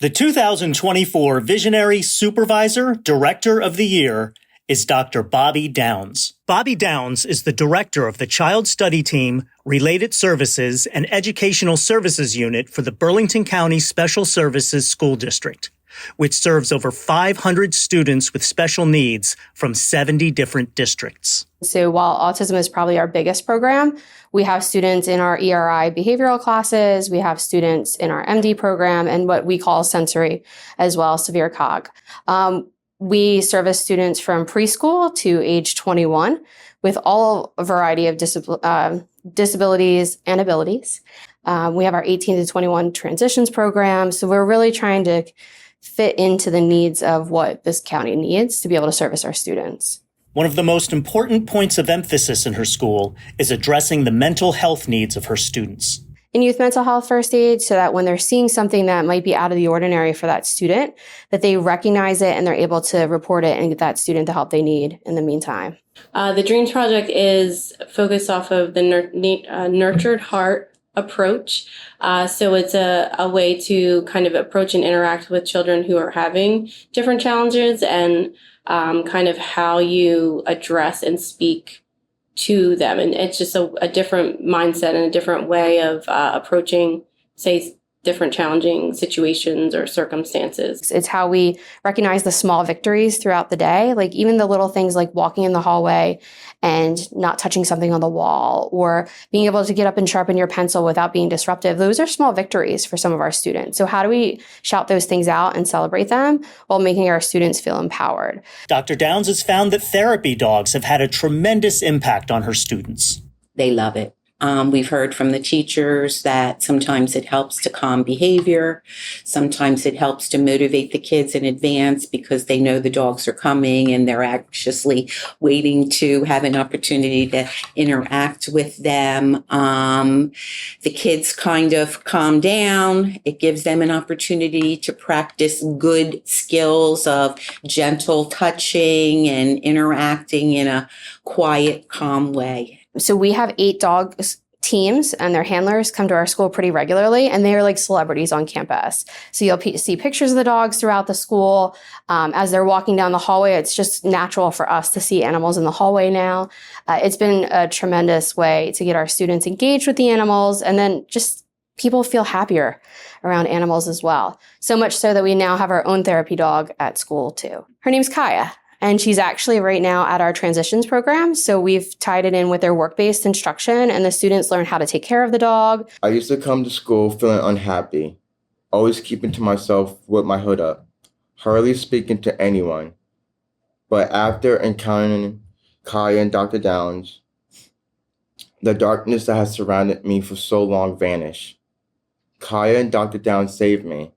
The 2024 Visionary Supervisor Director of the Year is Dr. Bobby Downs. Bobby Downs is the director of the Child Study Team, Related Services, and Educational Services Unit for the Burlington County Special Services School District, which serves over 500 students with special needs from 70 different districts. So while autism is probably our biggest program, we have students in our ERI behavioral classes, we have students in our MD program, and what we call sensory as well, severe cog. We service students from preschool to age 21 with all a variety of disabilities and abilities. We have our 18 to 21 transitions program. So we're really trying to fit into the needs of what this county needs to be able to service our students. One of the most important points of emphasis in her school is addressing the mental health needs of her students. In youth mental health first aid, so that when they're seeing something that might be out of the ordinary for that student, that they recognize it and they're able to report it and get that student the help they need in the meantime. The Dreams Project is focused off of the nurtured heart approach. So it's a way to kind of approach and interact with children who are having different challenges and kind of how you address and speak to them. And it's just a different mindset and a different way of approaching, say, different challenging situations or circumstances. It's how we recognize the small victories throughout the day, like even the little things like walking in the hallway and not touching something on the wall, or being able to get up and sharpen your pencil without being disruptive. Those are small victories for some of our students. So how do we shout those things out and celebrate them while making our students feel empowered? Dr. Downs has found that therapy dogs have had a tremendous impact on her students. They love it. We've heard from the teachers that sometimes it helps to calm behavior. Sometimes it helps to motivate the kids in advance because they know the dogs are coming and they're anxiously waiting to have an opportunity to interact with them. The kids kind of calm down. It gives them an opportunity to practice good skills of gentle touching and interacting in a quiet, calm way. So we have 8 dog teams and their handlers come to our school pretty regularly, and they are like celebrities on campus. So you'll see pictures of the dogs throughout the school. As they're walking down the hallway, it's just natural for us to see animals in the hallway now. It's been a tremendous way to get our students engaged with the animals, and then just people feel happier around animals as well. So much so that we now have our own therapy dog at school too. Her name's Kaya. And she's actually right now at our transitions program. So we've tied it in with their work-based instruction, and the students learn how to take care of the dog. I used to come to school feeling unhappy, always keeping to myself with my hood up, hardly speaking to anyone. But after encountering Kaya and Dr. Downs, the darkness that has surrounded me for so long vanished. Kaya and Dr. Downs saved me,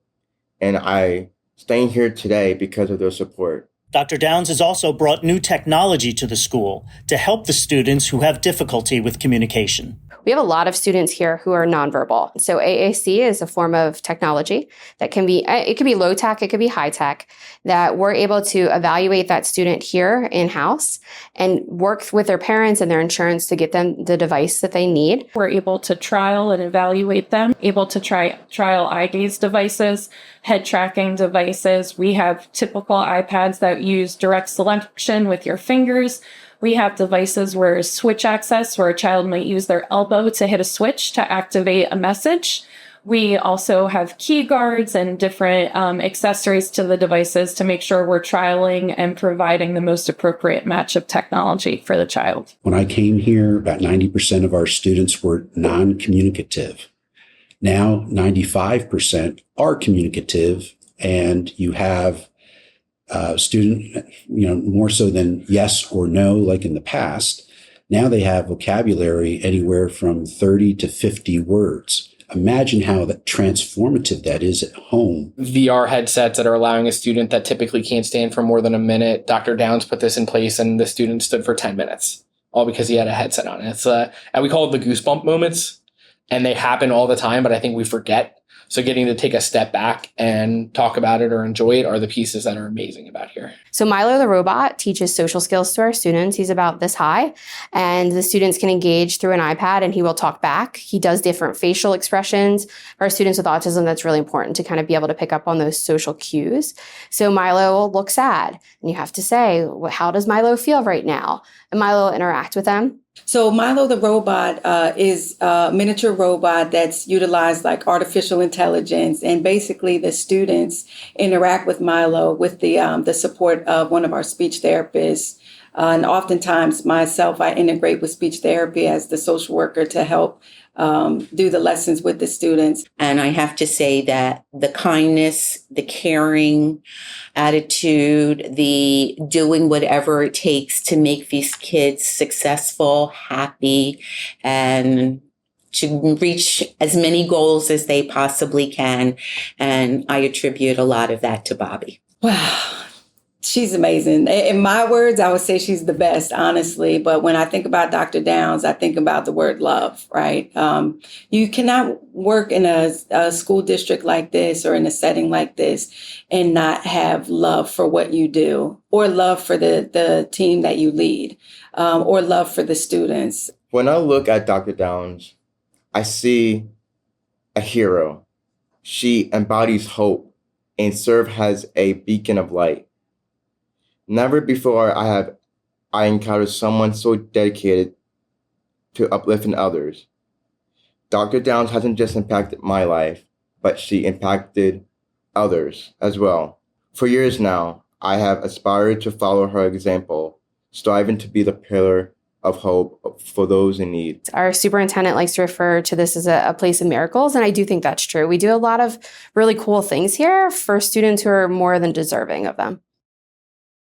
and I'm staying here today because of their support. Dr. Downs has also brought new technology to the school to help the students who have difficulty with communication. We have a lot of students here who are nonverbal. So AAC is a form of technology that can be, it could be low tech, it could be high tech, that we're able to evaluate that student here in-house and work with their parents and their insurance to get them the device that they need. We're able to trial and evaluate them, able to trial eye gaze devices, head tracking devices. We have typical iPads that use direct selection with your fingers. We have devices where switch access, where a child might use their elbow to hit a switch to activate a message. We also have key guards and different accessories to the devices to make sure we're trialing and providing the most appropriate match of technology for the child. When I came here, about 90% of our students were non-communicative. Now, 95% are communicative, and you have student, more so than yes or no, like in the past. Now they have vocabulary anywhere from 30 to 50 words. Imagine how transformative that is at home. VR headsets that are allowing a student that typically can't stand for more than a minute. Dr. Downs put this in place and the student stood for 10 minutes, all because he had a headset on. And we call it the goosebump moments, and they happen all the time, but I think we forget. So getting to take a step back and talk about it or enjoy it are the pieces that are amazing about here. So Milo the robot teaches social skills to our students. He's about this high, and the students can engage through an iPad and he will talk back. He does different facial expressions. For our students with autism, that's really important to kind of be able to pick up on those social cues. So Milo will look sad and you have to say, well, how does Milo feel right now? And Milo will interact with them. So Milo the robot is a miniature robot that's utilized like artificial intelligence, and basically the students interact with Milo with the support of one of our speech therapists. And oftentimes myself, I integrate with speech therapy as the social worker to help do the lessons with the students. And I have to say that the kindness, the caring attitude, the doing whatever it takes to make these kids successful, happy, and to reach as many goals as they possibly can. And I attribute a lot of that to Bobby. Wow. She's amazing. In my words, I would say she's the best, honestly. But when I think about Dr. Downs, I think about the word love, right? You cannot work in a school district like this or in a setting like this and not have love for what you do, or love for the team that you lead, or love for the students. When I look at Dr. Downs, I see a hero. She embodies hope and serves as a beacon of light. Never before I encountered someone so dedicated to uplifting others. Dr. Downs hasn't just impacted my life, but she impacted others as well. For years now, I have aspired to follow her example, striving to be the pillar of hope for those in need. Our superintendent likes to refer to this as a place of miracles, and I do think that's true. We do a lot of really cool things here for students who are more than deserving of them.